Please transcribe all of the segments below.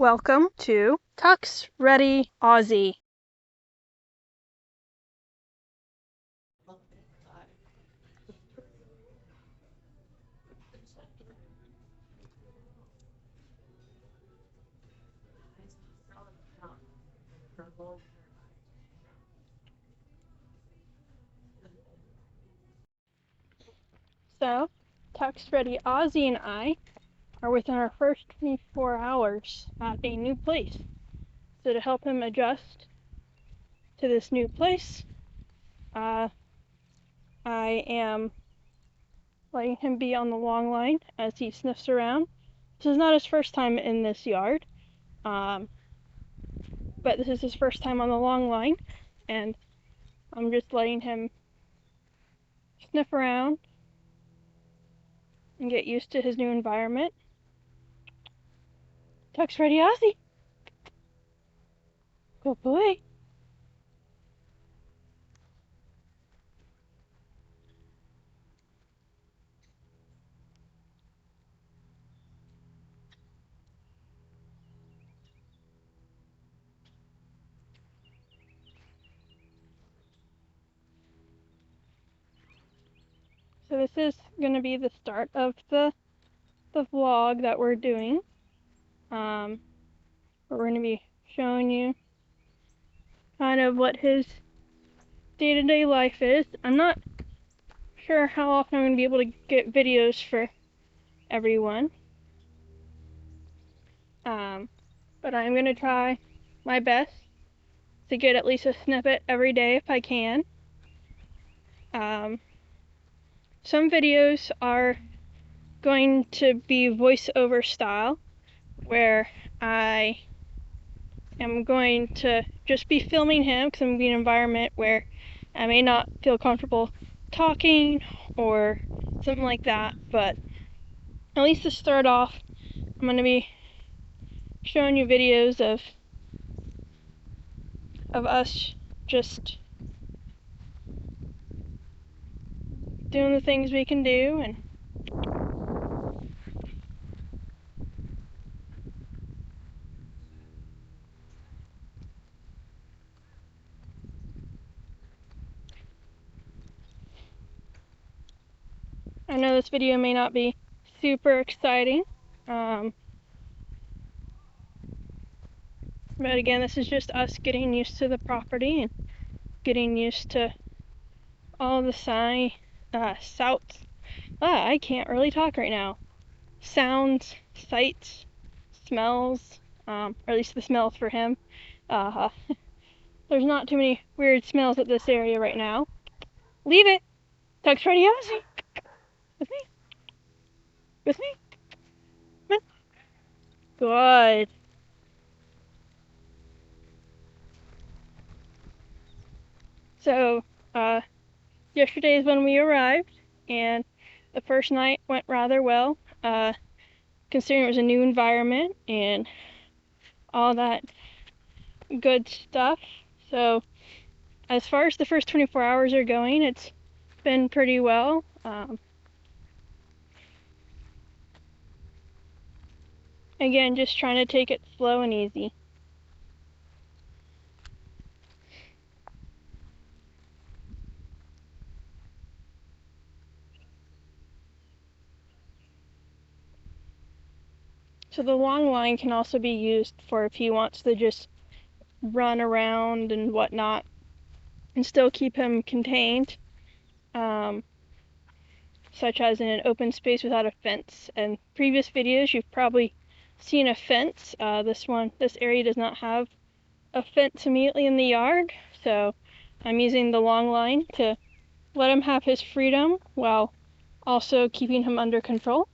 Welcome to TuxReadyAussie. So, TuxReadyAussie and I are within our first 24 hours at a new place. So to help him adjust to this new place, I am letting him be on the long line as he sniffs around. This is not his first time in this yard, but this is his first time on the long line, and I'm just letting him sniff around and get used to his new environment. TuxReadyAussie! Good boy! So this is going to be the start of the vlog that we're doing. Where we're going to be showing you kind of what his day-to-day life is. I'm not sure how often I'm going to be able to get videos for everyone. But I'm going to try my best to get at least a snippet every day if I can. Some videos are going to be voiceover style, where I am going to just be filming him because I'm going to be in an environment where I may not feel comfortable talking or something like that, but at least to start off, I'm going to be showing you videos of us just doing the things we can do. And I know this video may not be super exciting, but again, this is just us getting used to the property and getting used to all the I can't really talk right now. Sounds, sights, smells, or at least the smells for him. There's not too many weird smells at this area right now. Leave it! TuxReadyAussie! With me? With me? Come on. Good. So, yesterday is when we arrived, and the first night went rather well, considering it was a new environment and all that good stuff. So, as far as the first 24 hours are going, it's been pretty well. Again, just trying to take it slow and easy. So the long line can also be used for if he wants to just run around and whatnot and still keep him contained, such as in an open space without a fence. In previous videos, you've probably seen a fence. This area does not have a fence immediately in the yard, so I'm using the long line to let him have his freedom while also keeping him under control.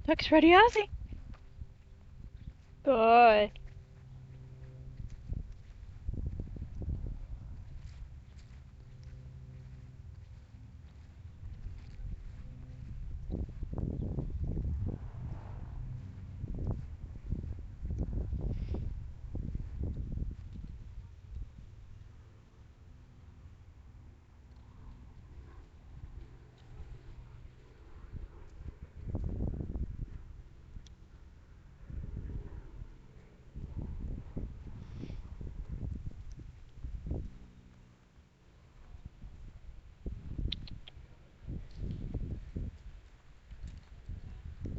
TuxReadyAussie. Good.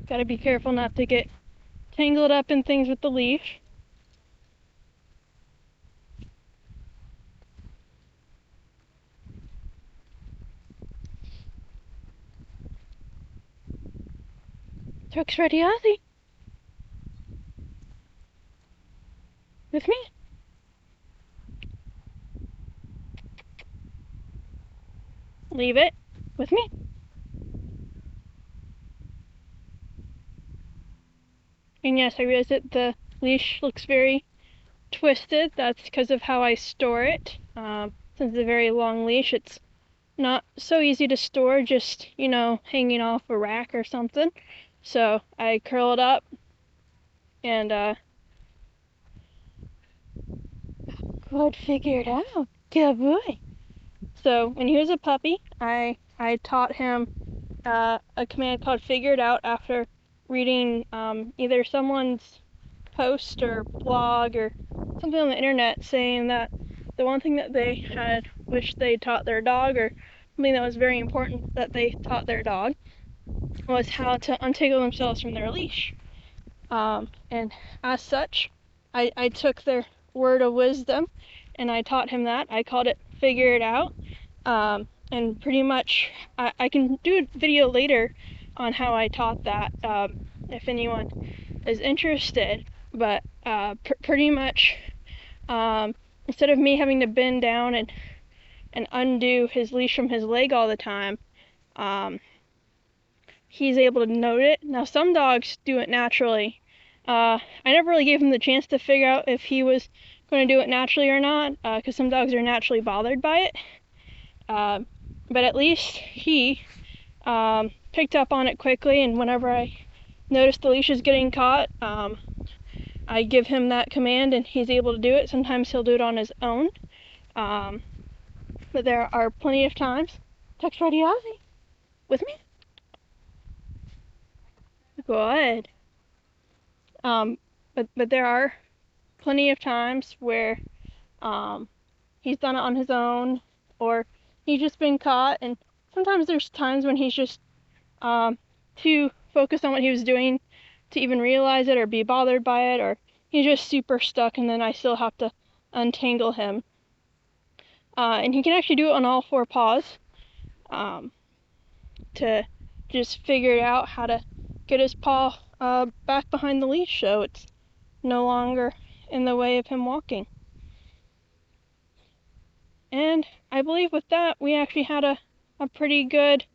Gotta be careful not to get tangled up in things with the leash. TuxReadyAussie. With me. Leave it. With me. And yes, I realize that the leash looks very twisted. That's because of how I store it. Since it's a very long leash, it's not so easy to store, just, hanging off a rack or something. So I curl it up and, good, figure it out. Good boy. So when he was a puppy, I taught him a command called figure it out after reading either someone's post or blog or something on the internet saying that the one thing that they had wished they taught their dog, or something that was very important that they taught their dog, was how to untangle themselves from their leash. And as such, I took their word of wisdom and I taught him that. I called it figure it out. And pretty much, I can do a video later on how I taught that, if anyone is interested. But pretty much, instead of me having to bend down and undo his leash from his leg all the time, he's able to note it. Now, some dogs do it naturally. I never really gave him the chance to figure out if he was going to do it naturally or not, because some dogs are naturally bothered by it. But at least he picked up on it quickly, and whenever I notice the leash is getting caught, I give him that command and he's able to do it. Sometimes he'll do it on his own. But there are plenty of times. TuxReadyAussie. With me? Good. But there are plenty of times where he's done it on his own, or he's just been caught, and sometimes there's times when he's just too focused on what he was doing to even realize it or be bothered by it, or he's just super stuck, and then I still have to untangle him. And he can actually do it on all four paws, to just figure out how to get his paw back behind the leash so it's no longer in the way of him walking. And I believe with that we actually had a pretty good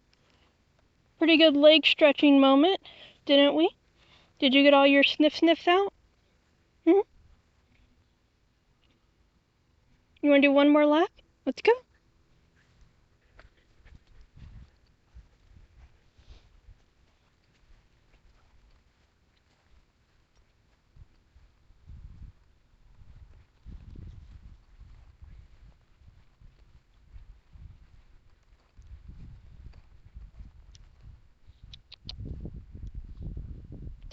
leg stretching moment, didn't we? Did you get all your sniffs out? Mm-hmm. You want to do one more lap? Let's go.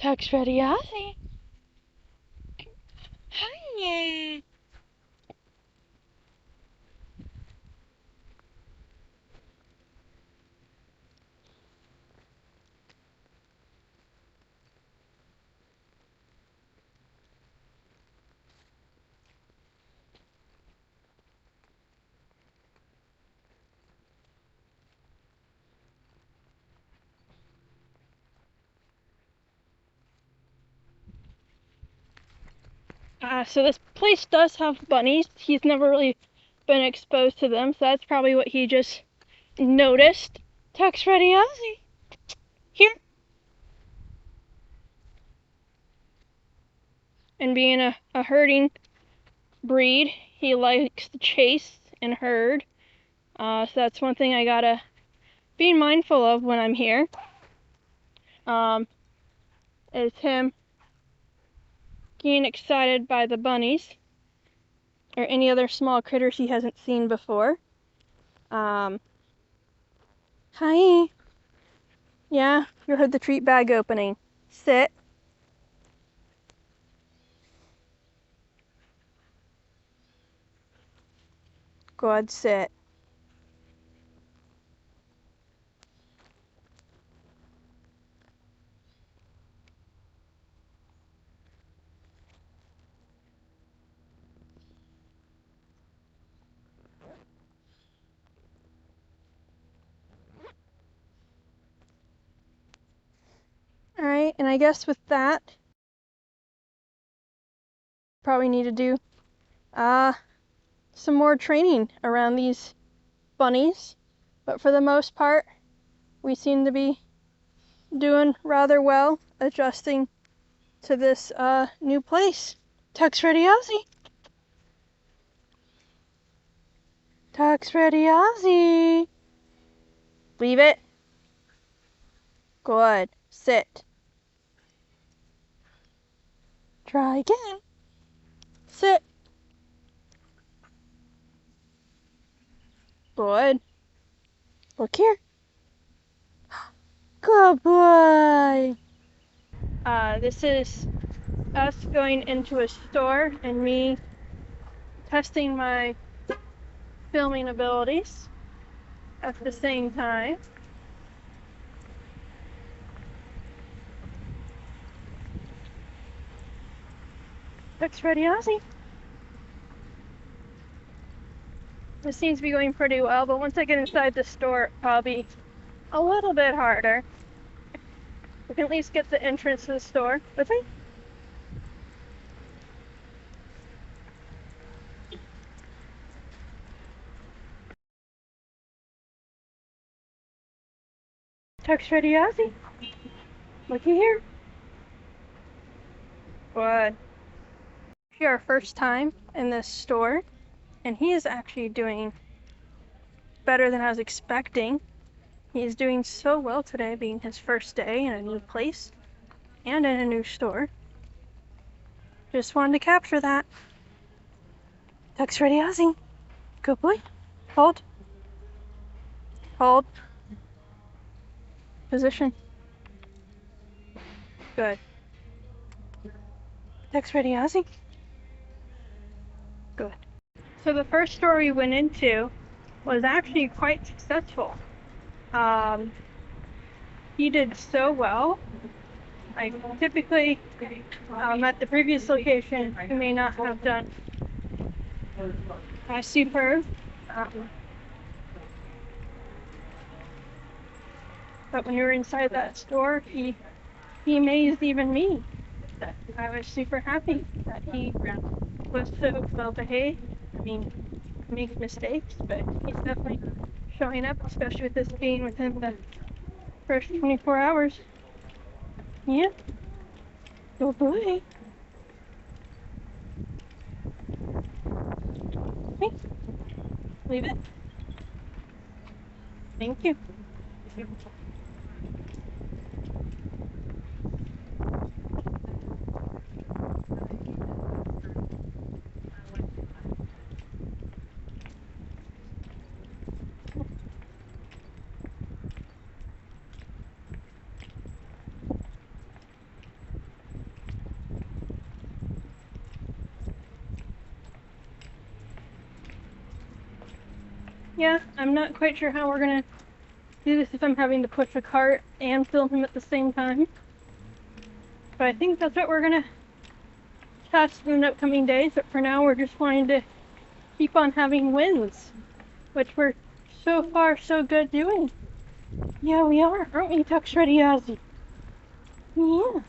TuxReadyAussie. Hi. So this place does have bunnies. He's never really been exposed to them, so that's probably what he just noticed. TuxReadyAussie. Here. And being a herding breed, he likes to chase and herd. So that's one thing I gotta be mindful of when I'm here. Is him getting excited by the bunnies or any other small critters he hasn't seen before. Hi. Yeah, you heard the treat bag opening. Sit. Good, sit. All right, and I guess with that, probably need to do some more training around these bunnies. But for the most part, we seem to be doing rather well adjusting to this new place. TuxReadyAussie. TuxReadyAussie. Leave it. Good. Sit. Try again. Sit. Good. Look here. Good boy. This is us going into a store and me testing my filming abilities at the same time. TuxReadyAussie. This seems to be going pretty well, but once I get inside the store, it'll probably be a little bit harder. We can at least get the entrance to the store with me. TuxReadyAussie. Looky here. Good. It's our first time in this store, and he is actually doing better than I was expecting. He is doing so well today, being his first day in a new place and in a new store. Just wanted to capture that. TuxReadyAussie. Good boy. Hold. Hold. Position. Good. TuxReadyAussie. Good. So the first store we went into was actually quite successful. He did so well. Like typically at the previous location, he may not have done superb. But when we were inside that store, he amazed even me. I was super happy that he was so well behaved. I mean, he makes mistakes, but he's definitely showing up, especially with this being within the first 24 hours. Yeah. Good boy. Hey. Leave it. Thank you. Yeah, I'm not quite sure how we're gonna do this if I'm having to push a cart and film him at the same time. But I think that's what we're gonna test in the upcoming days. But for now, we're just wanting to keep on having wins, which we're so far so good doing. Yeah, we are, aren't we, TuxReadyAussie? Yeah.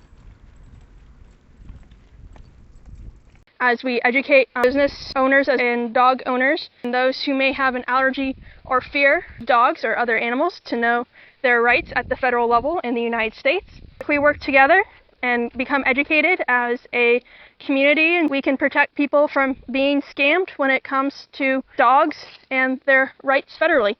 As we educate business owners and dog owners and those who may have an allergy or fear of dogs or other animals to know their rights at the federal level in the United States. If we work together and become educated as a community, and we can protect people from being scammed when it comes to dogs and their rights federally.